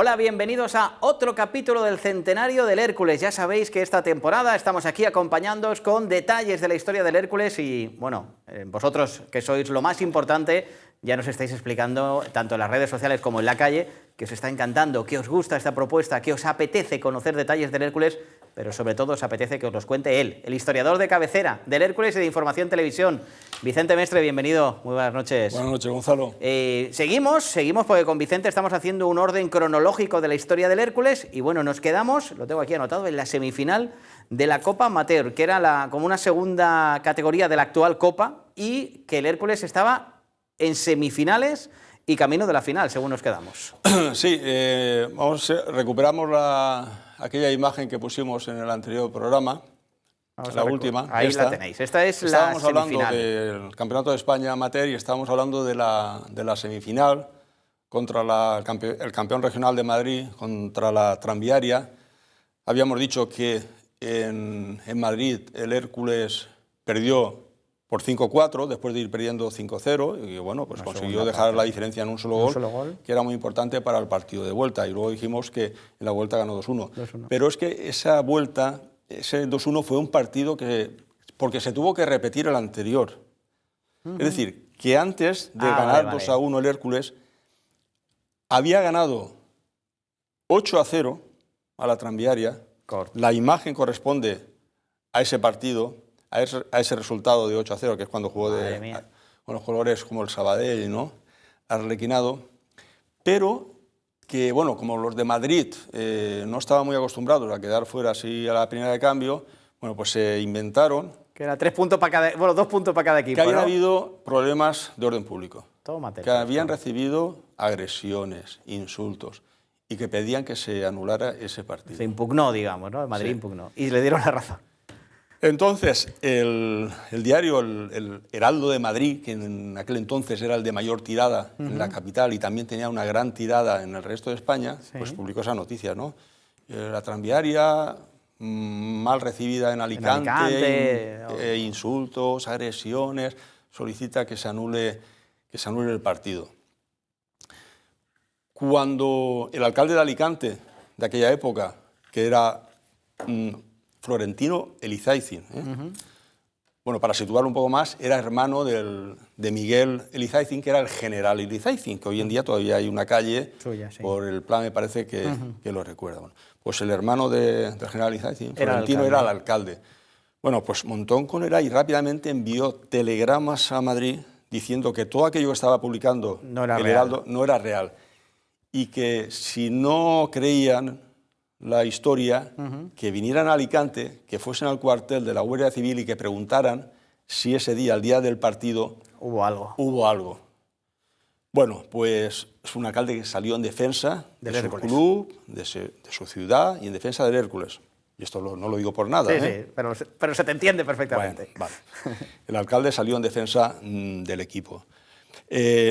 Hola, bienvenidos a otro capítulo del Centenario del Hércules. Ya sabéis que esta temporada estamos aquí acompañándoos con detalles de la historia del Hércules y, bueno, vosotros que sois lo más importante, ya nos estáis explicando, tanto en las redes sociales como en la calle, que os está encantando, que os gusta esta propuesta, que os apetece conocer detalles del Hércules, pero sobre todo os apetece que os los cuente él, el historiador de cabecera del Hércules y de Información Televisión. Vicente Mestre, bienvenido, muy buenas noches. Buenas noches, Gonzalo. Seguimos porque con Vicente estamos haciendo un orden cronológico de la historia del Hércules y bueno, nos quedamos, lo tengo aquí anotado, en la semifinal de la Copa Amateur, que era como una segunda categoría de la actual Copa y que el Hércules estaba en semifinales y camino de la final, según nos quedamos. Sí, recuperamos aquella imagen que pusimos en el anterior programa, la última. Ahí la tenéis, esta es la semifinal. Estábamos hablando del Campeonato de España Amateur y estábamos hablando de la semifinal contra el campeón regional de Madrid, contra la Tranviaria. Habíamos dicho que en Madrid el Hércules perdió por 5-4, después de ir perdiendo 5-0, y bueno, pues consiguió dejar la diferencia en un solo gol, que era muy importante para el partido de vuelta. Y luego dijimos que en la vuelta ganó 2-1. Pero es que esa vuelta, ese 2-1 fue un partido porque se tuvo que repetir el anterior. Es decir, que antes de ganar 2-1 el Hércules, había ganado 8-0 a la Tranviaria. La imagen corresponde a ese partido, a ese resultado de 8-0, que es cuando jugó con los colores como el Sabadell, ¿no? Arlequinado, pero que, bueno, como los de Madrid no estaban muy acostumbrados a quedar fuera así a la primera de cambio, bueno, pues se inventaron... Que era 2 puntos para cada equipo, que habían habido problemas de orden público, que habían todo. recibido agresiones, insultos, y que pedían que se anulara ese partido. Se impugnó, digamos, ¿no? Madrid impugnó, y le dieron la razón. Entonces, el diario El Heraldo de Madrid, que en aquel entonces era el de mayor tirada en la capital y también tenía una gran tirada en el resto de España, pues publicó esa noticia, ¿no? La Tranviaria, mal recibida en Alicante. Insultos, agresiones, solicita que se anule el partido. Cuando el alcalde de Alicante de aquella época, que era... Florentino Elizaizin. Bueno, para situarlo un poco más, era hermano de Miguel Elizaizin, que era el general Elizaizin, que hoy en día todavía hay una calle, por el plan me parece que lo recuerda. Bueno, pues el hermano del general Elizaizin, Florentino, era el alcalde. Bueno, pues Montón Conera y rápidamente envió telegramas a Madrid diciendo que todo aquello que estaba publicando el Heraldo no era real y que si no creían la historia, que vinieran a Alicante, que fuesen al cuartel de la Guardia Civil y que preguntaran si ese día, el día del partido, hubo algo. Bueno, pues es un alcalde que salió en defensa de su club, de su ciudad y en defensa del Hércules. Y esto no lo digo por nada. Sí, pero se te entiende perfectamente. Bueno, vale. El alcalde salió en defensa del equipo.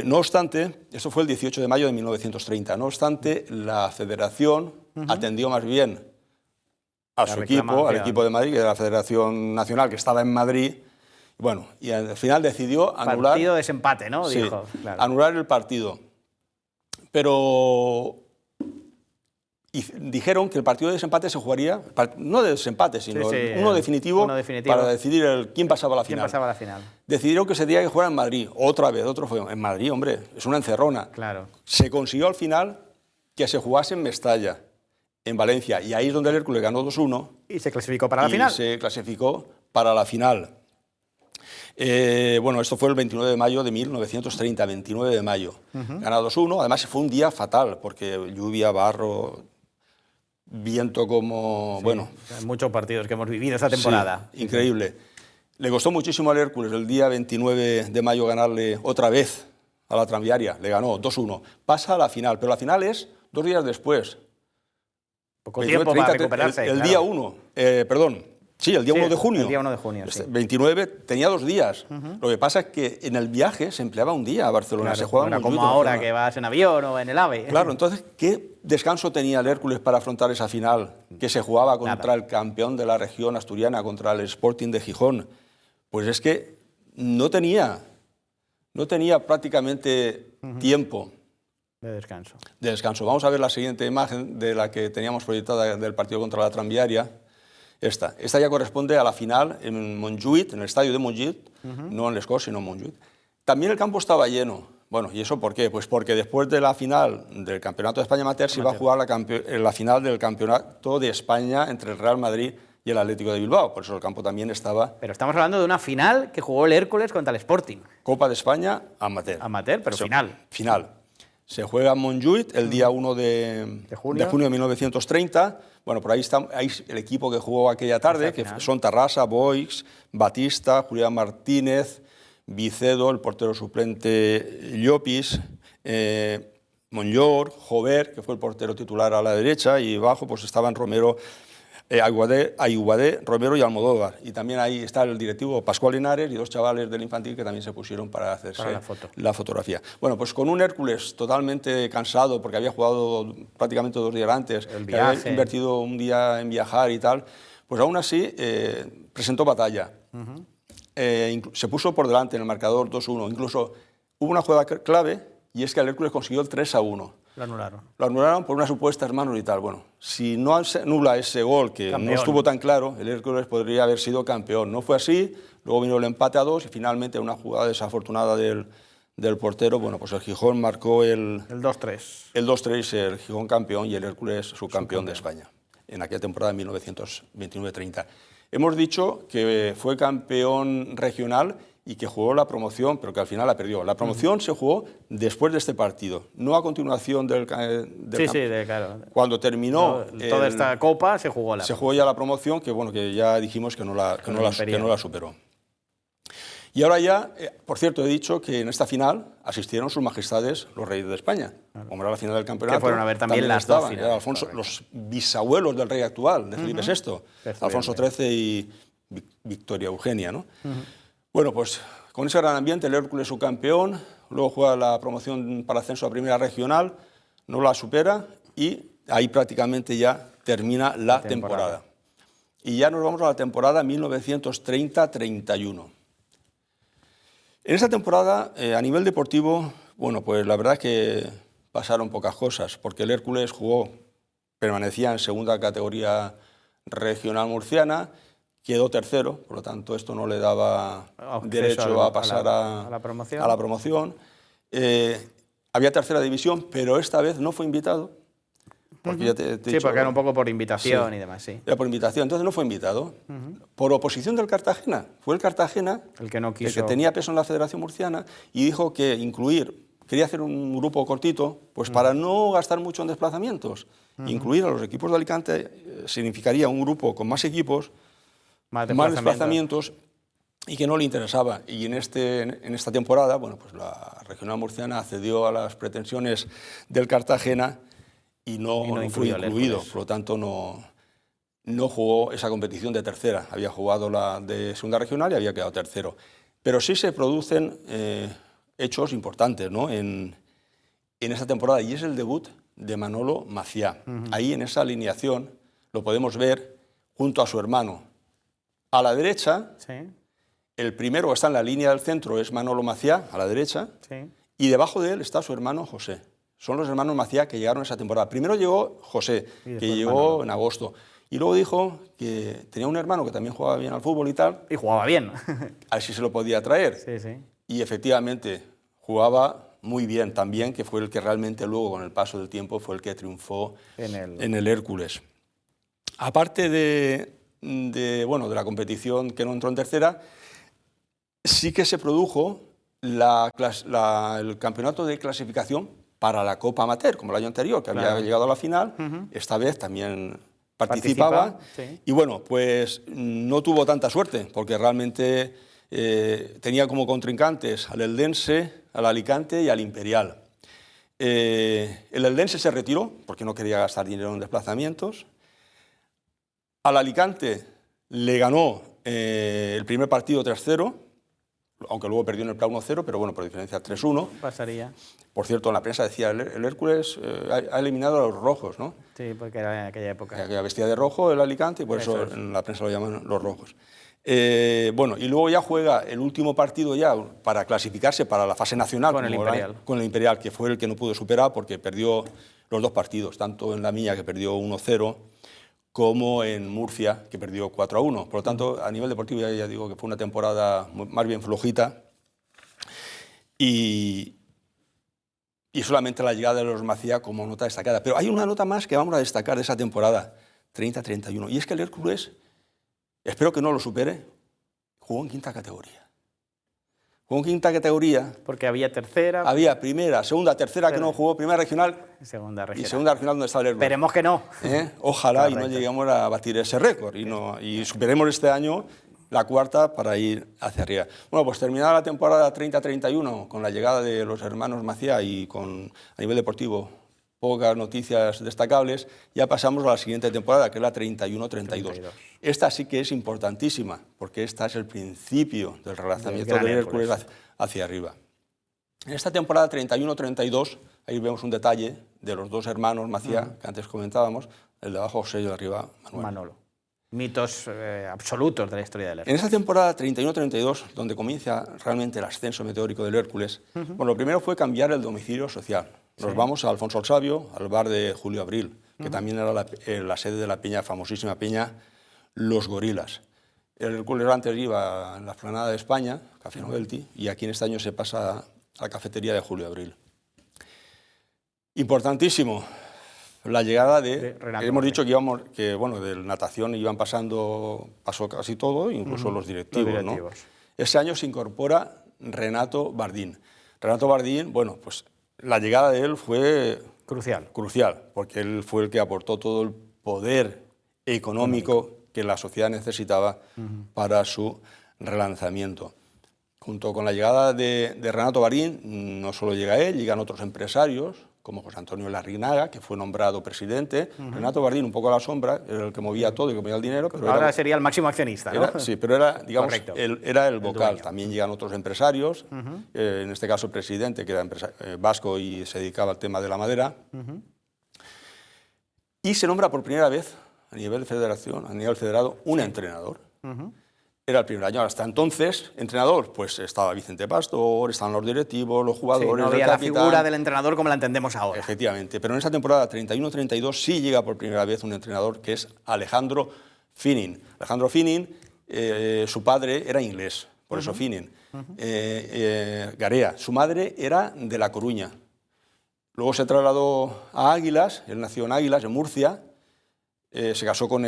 No obstante, esto fue el 18 de mayo de 1930, no obstante, la federación atendió más bien a su equipo, al equipo de Madrid, que era la Federación Nacional, que estaba en Madrid, bueno, y al final decidió anular... Partido de desempate, ¿no? Sí, dijo, claro. Anular el partido. Pero... Y dijeron que el partido de desempate se jugaría, no de desempate, sino uno definitivo para decidir quién pasaba a la final. Decidieron que ese día que jugara en Madrid, otro fue en Madrid, hombre, es una encerrona. Claro. Se consiguió al final que se jugase en Mestalla, en Valencia, y ahí es donde el Hércules ganó 2-1. Y se clasificó para la final. Se clasificó para la final. Bueno, esto fue el 29 de mayo de 1930, 29 de mayo. Ganó 2-1, además fue un día fatal, porque lluvia, barro... viento como... bueno, hay muchos partidos que hemos vivido esta temporada. Sí, increíble. Le costó muchísimo al Hércules el día 29 de mayo ganarle otra vez a la Tranviaria. Le ganó 2-1. Pasa a la final, pero la final es 2 días después. Poco tiempo para recuperarse. El día 1, perdón. Sí, el día 1 de junio. El día 1 de junio, sí. 29 tenía 2 días. Lo que pasa es que en el viaje se empleaba un día a Barcelona. Claro, se jugaba era como ahora que vas en avión o en el AVE. Claro, entonces, ¿qué descanso tenía el Hércules para afrontar esa final que se jugaba contra el campeón de la región asturiana, contra el Sporting de Gijón? Pues es que no tenía prácticamente tiempo. De descanso. De descanso. Vamos a ver la siguiente imagen de la que teníamos proyectada del partido contra la Tranviaria. Esta ya corresponde a la final en Montjuïc, en el estadio de Montjuïc, no en Les Corts, sino en Montjuïc. También el campo estaba lleno. Bueno, ¿y eso por qué? Pues porque después de la final del Campeonato de España Amateur se iba a jugar la final del Campeonato de España entre el Real Madrid y el Atlético de Bilbao. Por eso el campo también estaba... Pero estamos hablando de una final que jugó el Hércules contra el Sporting. Copa de España Amateur. Amateur, pero final. Final. Se juega en Montjuïc el día 1 de junio de 1930. Bueno, por ahí está el equipo que jugó aquella tarde, que son Tarrasa, Boix, Batista, Julián Martínez, Vicedo, el portero suplente Llopis, Monllor, Jover, que fue el portero titular a la derecha, y abajo pues estaban Romero, Aiguadé, Romero y Almodóvar. Y también ahí está el directivo Pascual Linares y dos chavales del infantil que también se pusieron para hacerse la fotografía. Bueno, pues con un Hércules totalmente cansado porque había jugado prácticamente 2 días antes, que había invertido un día en viajar y tal, pues aún así presentó batalla. Se puso por delante en el marcador 2-1. Incluso hubo una jugada clave y es que el Hércules consiguió el 3-1. Lo anularon. Lo anularon por unas supuestas manos y tal. Bueno, si no anula ese gol, que no estuvo tan claro, el Hércules podría haber sido campeón. No fue así, luego vino el empate a 2 y finalmente una jugada desafortunada del portero, bueno, pues el Gijón marcó el 2-3. El 2-3, el Gijón campeón y el Hércules subcampeón de España, en aquella temporada de 1929-30. Hemos dicho que fue campeón regional y que jugó la promoción, pero que al final la perdió. La promoción se jugó después de este partido, no a continuación del claro. Cuando terminó... toda esta copa se jugó Se jugó ya la promoción, que bueno, que ya dijimos que no la superó. Y ahora ya, por cierto, he dicho que en esta final asistieron sus majestades los reyes de España. Como era la final del campeonato. Que fueron a ver también las dos finales. Alfonso, los bisabuelos del rey actual, de Felipe VI, Alfonso XIII y Victoria Eugenia, ¿no? Bueno, pues con ese gran ambiente, el Hércules subcampeón, luego juega la promoción para ascenso a primera regional, no la supera y ahí prácticamente ya termina la temporada. Y ya nos vamos a la temporada 1930-31. En esa temporada, a nivel deportivo, bueno, pues la verdad es que pasaron pocas cosas, porque el Hércules permanecía en segunda categoría regional murciana, quedó tercero, por lo tanto esto no le daba derecho a pasar a la promoción. Había tercera división, pero esta vez no fue invitado. Porque ya te he dicho, porque era un poco por invitación y demás, sí. Era por invitación, entonces no fue invitado. Por oposición del Cartagena. Fue el Cartagena el que no quiso, el que tenía peso en la Federación Murciana y dijo que quería hacer un grupo cortito, pues para no gastar mucho en desplazamientos. Incluir a los equipos de Alicante significaría un grupo con más equipos, más desplazamientos y que no le interesaba. Y en esta temporada, bueno, pues la regional murciana accedió a las pretensiones del Cartagena y no fue incluido, por lo tanto no jugó esa competición de tercera. Había jugado la de segunda regional y había quedado tercero. Pero sí se producen hechos importantes, ¿no? en esta temporada, y es el debut de Manolo Maciá. Ahí en esa alineación lo podemos ver junto a su hermano. A la derecha, el primero que está en la línea del centro es Manolo Maciá, a la derecha, y debajo de él está su hermano José. Son los hermanos Maciá que llegaron esa temporada. Primero llegó José, que llegó en agosto. Y luego dijo que tenía un hermano que también jugaba bien al fútbol y tal. Y jugaba bien. A ver si se lo podía traer. Y efectivamente jugaba muy bien también, que fue el que realmente luego, con el paso del tiempo, fue el que triunfó en el Hércules. Aparte de la competición que no entró en tercera, sí que se produjo el campeonato de clasificación para la Copa Amateur, como el año anterior, que había llegado a la final. Esta vez también participaba. Y bueno, pues no tuvo tanta suerte, porque realmente tenía como contrincantes al Eldense, al Alicante y al Imperial. El Eldense se retiró, porque no quería gastar dinero en desplazamientos. Al Alicante le ganó el primer partido 3-0, aunque luego perdió en el Pla 1-0, pero bueno, por diferencia 3-1. Pasaría. Por cierto, en la prensa decía, el Hércules ha eliminado a los rojos, ¿no? Sí, porque era en aquella época. Que vestía de rojo el Alicante y por eso en la prensa lo llaman los rojos. Bueno, y luego ya juega el último partido ya para clasificarse para la fase nacional. Con el Imperial. Con el Imperial, que fue el que no pudo superar porque perdió los dos partidos, tanto en La Miña, que perdió 1-0, como en Murcia, que perdió 4-1. Por lo tanto, a nivel deportivo ya digo que fue una temporada más bien flojita. Y solamente la llegada de los Macía como nota destacada. Pero hay una nota más que vamos a destacar de esa temporada, 30-31. Y es que el Hércules, espero que no lo supere, jugó en quinta categoría. Jugó en quinta categoría. Porque había tercera. Había primera, segunda, tercera que no jugó, primera regional. Segunda regional. Y segunda regional donde está el Hércules. Esperemos que no. Ojalá Correcto. y no lleguemos a batir ese récord y superemos este año la cuarta para ir hacia arriba. Bueno, pues terminada la temporada 30-31 con la llegada de los hermanos Macía y a nivel deportivo pocas noticias destacables, ya pasamos a la siguiente temporada, que es la 31-32. Esta sí que es importantísima, porque esta es el principio del relanzamiento del Hércules hacia arriba. En esta temporada 31-32, ahí vemos un detalle de los dos hermanos Macía, que antes comentábamos, el de abajo José y el de arriba Manolo. Mitos absolutos de la historia del Hércules. En esa temporada 31-32, donde comienza realmente el ascenso meteórico del Hércules, bueno, lo primero fue cambiar el domicilio social. Nos vamos a Alfonso el Sabio, al bar de Julio Abril, que también era la sede de la peña, famosísima peña Los Gorilas. El Hércules antes iba en la explanada de España, Café Novelty, y aquí en este año se pasa a la cafetería de Julio Abril. Importantísimo, la llegada de Renato. Hemos dicho que bueno, de natación pasó casi todo, incluso los directivos. ¿No? Ese año se incorpora Renato Bardín. Renato Bardín, bueno, pues la llegada de él fue crucial, porque él fue el que aportó todo el poder económico que la sociedad necesitaba para su relanzamiento. Junto con la llegada de Renato Bardín, no solo llega él, llegan otros empresarios, como José Antonio Larrinaga, que fue nombrado presidente. Renato Bardín, un poco a la sombra, era el que movía todo y que movía el dinero. Pero ahora sería el máximo accionista, ¿no? Sí, pero era, digamos, era el vocal. También llegan otros empresarios, en este caso el presidente, que era vasco y se dedicaba al tema de la madera. Y se nombra por primera vez, a nivel de federación, a nivel federado, un entrenador. Era el primer año. Hasta entonces, entrenador, pues estaba Vicente Pastor, estaban los directivos, los jugadores. Sí, no había la figura del entrenador como la entendemos ahora. Efectivamente, pero en esa temporada 31-32 sí llega por primera vez un entrenador que es Alejandro Finin. Alejandro Finin, su padre era inglés, por eso Finin. Garea, su madre era de La Coruña. Luego se trasladó a Águilas, él nació en Águilas, en Murcia, se casó con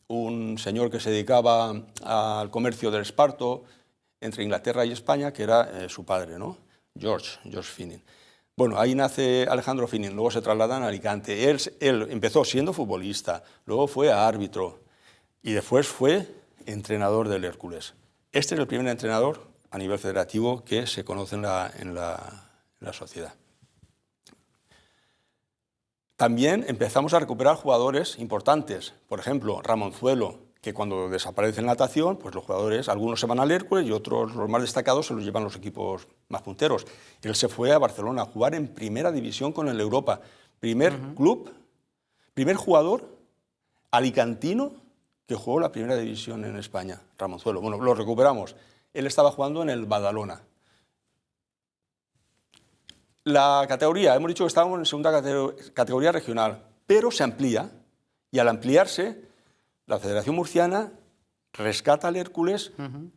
un señor que se dedicaba al comercio del esparto entre Inglaterra y España, que era su padre, ¿no? George Finin. Bueno, ahí nace Alejandro Finin, luego se trasladan a Alicante. Él empezó siendo futbolista, luego fue árbitro y después fue entrenador del Hércules. Este es el primer entrenador a nivel federativo que se conoce en la sociedad. También empezamos a recuperar jugadores importantes, por ejemplo, Ramonzuelo, que cuando desaparece en natación, pues los jugadores, algunos se van al Hércules y otros, los más destacados, se los llevan los equipos más punteros. Él se fue a Barcelona a jugar en primera división con el Europa. Primer club, primer jugador alicantino que jugó la primera división en España, Ramonzuelo. Bueno, lo recuperamos. Él estaba jugando en el Badalona. La categoría, hemos dicho que estábamos en segunda categoría regional, pero se amplía y al ampliarse, la Federación Murciana rescata al Hércules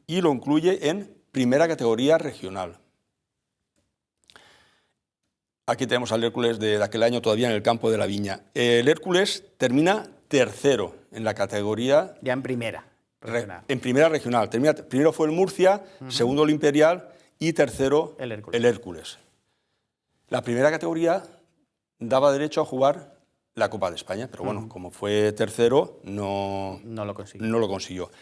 y lo incluye en primera categoría regional. Aquí tenemos al Hércules de aquel año todavía en el campo de la Viña. El Hércules termina tercero en la categoría... Ya en primera regional. En primera regional. Primero fue el Murcia, segundo el Imperial y tercero el Hércules. La primera categoría daba derecho a jugar la Copa de España, pero bueno, como fue tercero, no lo consiguió.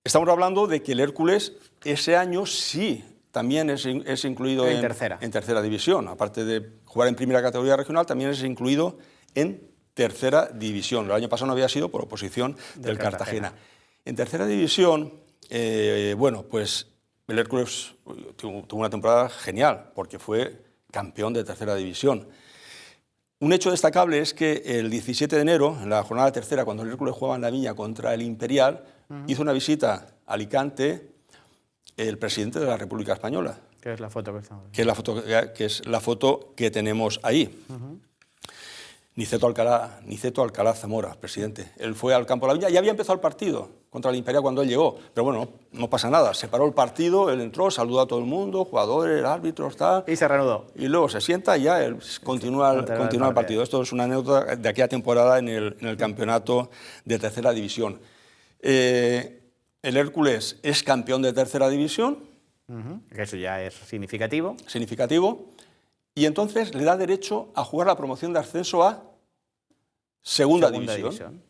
Estamos hablando de que el Hércules ese año sí también es incluido en tercera división. Aparte de jugar en primera categoría regional, también es incluido en tercera división. El año pasado no había sido por oposición del Cartagena. En tercera división, bueno, pues el Hércules tuvo una temporada genial, porque fue campeón de tercera división. Un hecho destacable es que el 17 de enero, en la jornada tercera, cuando el Hércules jugaba en La Viña contra el Imperial, hizo una visita a Alicante el presidente de la República Española. Que es la foto que estamos viendo. Que es la foto que tenemos ahí. Niceto Alcalá Zamora, presidente. Él fue al campo de la Viña, ya había empezado el partido contra el Imperial cuando él llegó, pero bueno, no pasa nada, se paró el partido, él entró, saludó a todo el mundo, jugadores, árbitros, tal. Y se reanudó. Y luego se sienta y ya él continúa el partido. Esto es una anécdota de aquella temporada en el campeonato de tercera división. El Hércules es campeón de tercera división. Eso ya es significativo. Significativo. Y entonces le da derecho a jugar la promoción de ascenso a segunda división.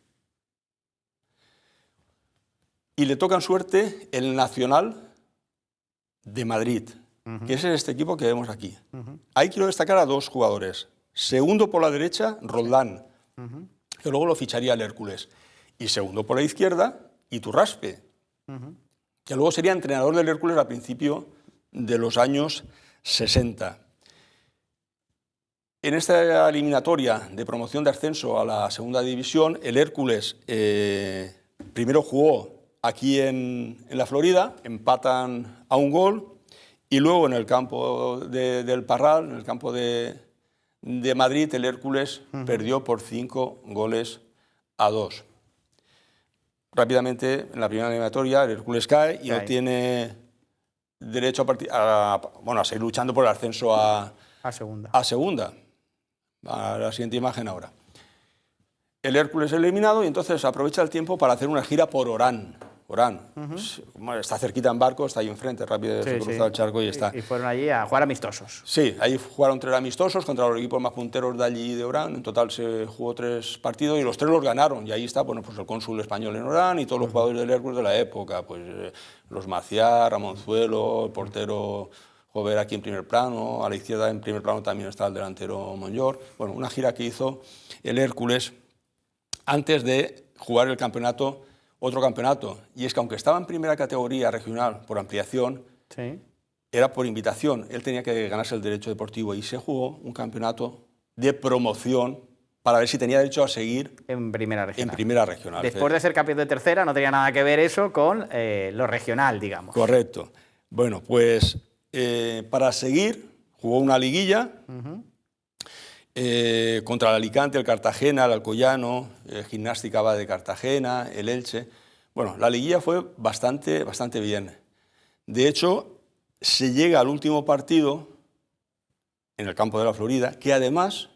Y le toca en suerte el Nacional de Madrid, que es este equipo que vemos aquí. Ahí quiero destacar a dos jugadores. Segundo por la derecha, Roldán, que luego lo ficharía el Hércules. Y segundo por la izquierda, Iturraspe, que luego sería entrenador del Hércules a principios de los años 60. En esta eliminatoria de promoción de ascenso a la segunda división, el Hércules primero jugó aquí en la Florida, empatan a un gol, y luego en el campo del Parral, en el campo de Madrid, el Hércules perdió por 5-2. Rápidamente, en la primera eliminatoria, el Hércules cae y no tiene derecho a seguir luchando por el ascenso a segunda. A la siguiente imagen ahora. El Hércules es eliminado y entonces aprovecha el tiempo para hacer una gira por Orán. Está cerquita en barco, está ahí enfrente, rápido se cruza el charco y está. Y fueron allí a jugar amistosos. Sí, ahí jugaron 3 amistosos contra los equipos más punteros de allí de Orán. En total se jugó 3 partidos y los 3 los ganaron. Y ahí está pues el cónsul español en Orán y todos los jugadores del Hércules de la época. Pues los Maciá, Ramonzuelo, el portero Jover aquí en primer plano, a la izquierda en primer plano también está el delantero Monllor. Bueno, una gira que hizo el Hércules antes de jugar el campeonato, otro campeonato. Y es que aunque estaba en primera categoría regional por ampliación, era por invitación. Él tenía que ganarse el derecho deportivo y se jugó un campeonato de promoción para ver si tenía derecho a seguir en primera regional. Después de ser campeón de tercera no tenía nada que ver eso con lo regional, digamos. Correcto. Bueno, pues para seguir jugó una liguilla contra el Alicante, el Cartagena, el Alcoyano, Gimnástica Abad de Cartagena, el Elche. Bueno, la liguilla fue bastante bien. De hecho, se llega al último partido en el campo de la Florida, que además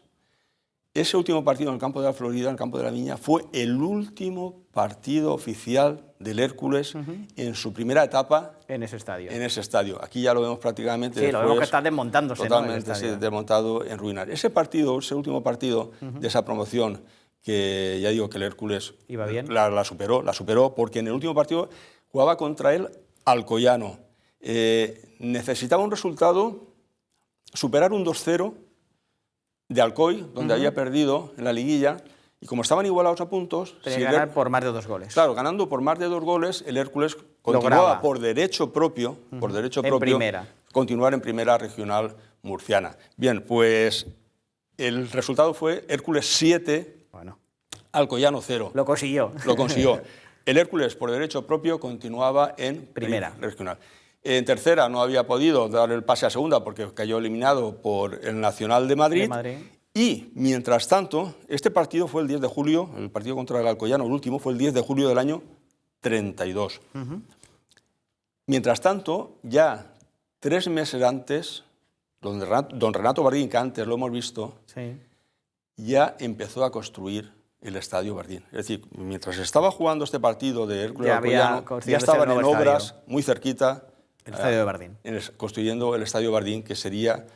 ese último partido en el campo de la Florida, en el campo de la Viña, fue el último partido oficial del Hércules en su primera etapa en ese estadio. Aquí ya lo vemos prácticamente. Sí, lo vemos que está desmontándose. Totalmente, sí, desmontado en ruinas. Ese partido, ese último partido de esa promoción, que ya digo que el Hércules iba bien, la superó porque en el último partido jugaba contra el Alcoyano. Necesitaba un resultado, superar un 2-0 de Alcoy, donde había perdido en la liguilla, y como estaban igualados a puntos... Tenía que ganar por más de 2 goles. Claro, ganando por más de 2 goles, el Hércules continuaba por derecho propio, continuar en primera regional murciana. Bien, pues el resultado fue Hércules 7, Alcoyano 0. Lo consiguió. Lo consiguió. El Hércules, por derecho propio, continuaba en primera regional. En tercera no había podido dar el pase a segunda porque cayó eliminado por el Nacional de Madrid. Y, mientras tanto, este partido fue el 10 de julio, el partido contra el Alcoyano, el último, fue el 10 de julio del año 32. Mientras tanto, ya 3 meses antes, don Renato Bardín, que antes lo hemos visto, ya empezó a construir el Estadio Bardín. Es decir, mientras estaba jugando este partido de Hércules Alcoyano, ya estaban en obras muy cerquita. El Estadio de Bardín. Construyendo el Estadio Bardín, que sería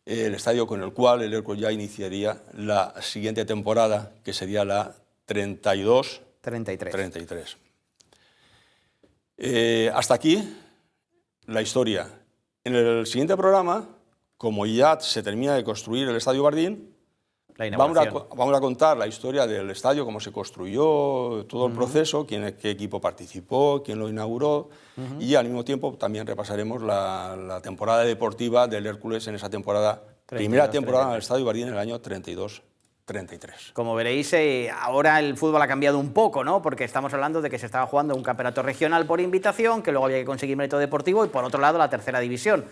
el estadio con el cual el Hércules ya iniciaría la siguiente temporada, que sería la 32-33. Hasta aquí la historia. En el siguiente programa, como ya se termina de construir el Estadio Bardín, vamos a contar la historia del estadio, cómo se construyó, todo el proceso, qué equipo participó, quién lo inauguró, y al mismo tiempo también repasaremos la temporada deportiva del Hércules en esa temporada, primera temporada del Estadio Bardín en el año 32-33. 33. Como veréis, ahora el fútbol ha cambiado un poco, ¿no? Porque estamos hablando de que se estaba jugando un campeonato regional por invitación, que luego había que conseguir mérito deportivo, y por otro lado la tercera división.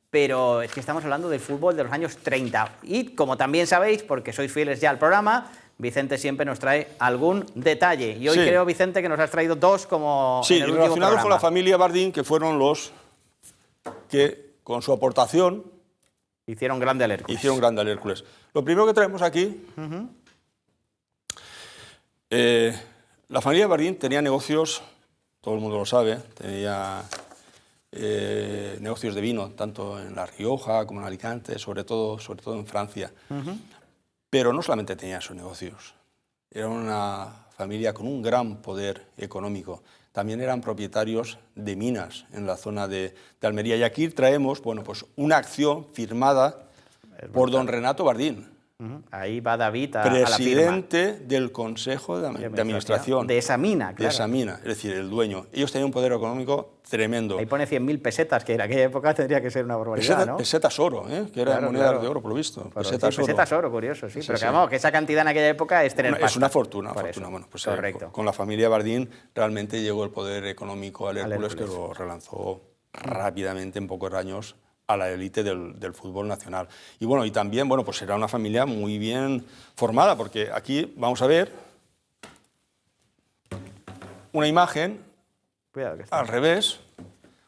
Pero es que estamos hablando del fútbol de los años 30. Y como también sabéis, porque sois fieles ya al programa, Vicente siempre nos trae algún detalle. Y hoy creo, Vicente, que nos has traído dos como en el último relacionados programa. con la familia Bardín, que fueron los que, con su aportación, hicieron grande al Hércules. Lo primero que traemos aquí, la familia Bardín tenía negocios, todo el mundo lo sabe, tenía negocios de vino, tanto en La Rioja como en Alicante, sobre todo en Francia. Pero no solamente tenía esos negocios, era una familia con un gran poder económico. También eran propietarios de minas en la zona de Almería. Y aquí traemos, bueno, pues una acción firmada por don Renato Bardín. Ahí va David presidente del Consejo de Administración. De esa mina, claro. De esa mina, es decir, el dueño. Ellos tenían un poder económico tremendo. Ahí pone 100.000 pesetas, que en aquella época tendría que ser una barbaridad, ¿no? Pesetas oro, que eran monedas de oro, por lo visto. Pesetas oro, curioso, sí. Pero que vamos, que esa cantidad en aquella época es tener pasta. Es una fortuna. Bueno, pues correcto. Con la familia Bardín realmente llegó el poder económico al Hércules, que lo relanzó rápidamente en pocos años a la élite del fútbol nacional. Y bueno, y también, bueno, pues era una familia muy bien formada, porque aquí vamos a ver una imagen, al revés,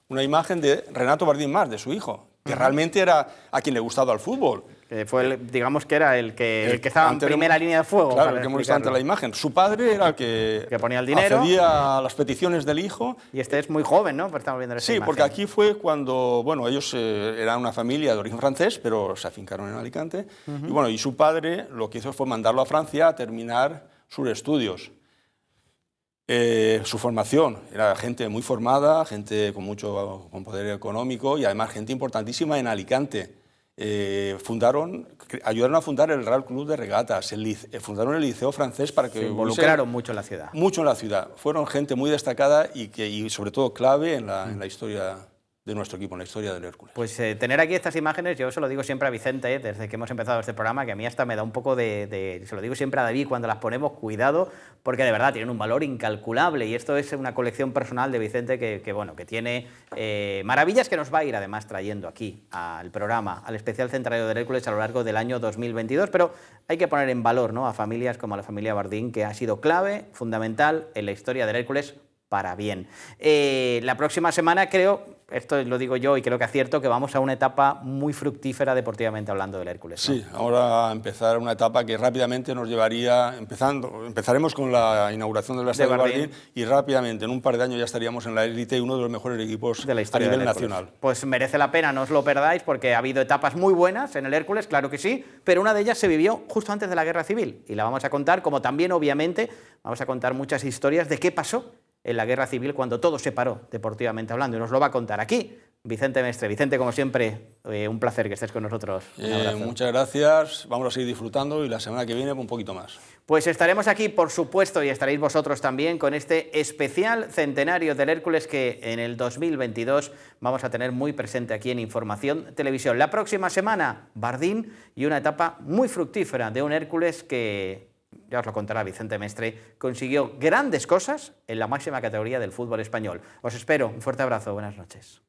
una imagen de Renato Bardín Mas, de su hijo, que realmente era a quien le gustaba el fútbol. Fue digamos que era el que estaba en primera línea de fuego. Claro, el que hemos visto antes la imagen. Su padre era el que ponía el dinero, accedía a las peticiones del hijo. Y este es muy joven, ¿no? Pues estamos viendo esa imagen. Porque aquí fue cuando, bueno, ellos eran una familia de origen francés, pero se afincaron en Alicante. Y bueno, y su padre lo que hizo fue mandarlo a Francia a terminar sus estudios. Su formación era gente muy formada, gente con poder económico y además gente importantísima en Alicante. Ayudaron a fundar el Real Club de Regatas, fundaron el Liceo Francés para que... Se involucraron mucho en la ciudad. Mucho en la ciudad. Fueron gente muy destacada y sobre todo clave en la historia de nuestro equipo, en la historia del Hércules. Pues tener aquí estas imágenes, yo se lo digo siempre a Vicente, desde que hemos empezado este programa, que a mí hasta me da un poco se lo digo siempre a David cuando las ponemos, cuidado, porque de verdad tienen un valor incalculable, y esto es una colección personal de Vicente que tiene maravillas que nos va a ir además trayendo aquí al programa, al especial centenario del Hércules a lo largo del año 2022, pero hay que poner en valor, ¿no?, a familias como la familia Bardín, que ha sido clave, fundamental en la historia del Hércules para bien. La próxima semana creo, esto lo digo yo y creo que acierto, que vamos a una etapa muy fructífera deportivamente hablando del Hércules, ¿no? Sí, ahora empezar una etapa que rápidamente nos llevaría, empezaremos con la inauguración del Estadio Bardín y rápidamente, en un par de años ya estaríamos en la élite y uno de los mejores equipos de la historia a nivel nacional. Pues merece la pena, no os lo perdáis, porque ha habido etapas muy buenas en el Hércules, claro que sí, pero una de ellas se vivió justo antes de la Guerra Civil y la vamos a contar, como también obviamente vamos a contar muchas historias de qué pasó en la Guerra Civil cuando todo se paró, deportivamente hablando, y nos lo va a contar aquí Vicente Mestre. Vicente, como siempre, un placer que estés con nosotros. Un abrazo. Muchas gracias, vamos a seguir disfrutando y la semana que viene un poquito más. Pues estaremos aquí, por supuesto, y estaréis vosotros también con este especial centenario del Hércules que en el 2022 vamos a tener muy presente aquí en Información Televisión. La próxima semana, Bardín y una etapa muy fructífera de un Hércules que, ya os lo contará Vicente Mestre, consiguió grandes cosas en la máxima categoría del fútbol español. Os espero, un fuerte abrazo, buenas noches.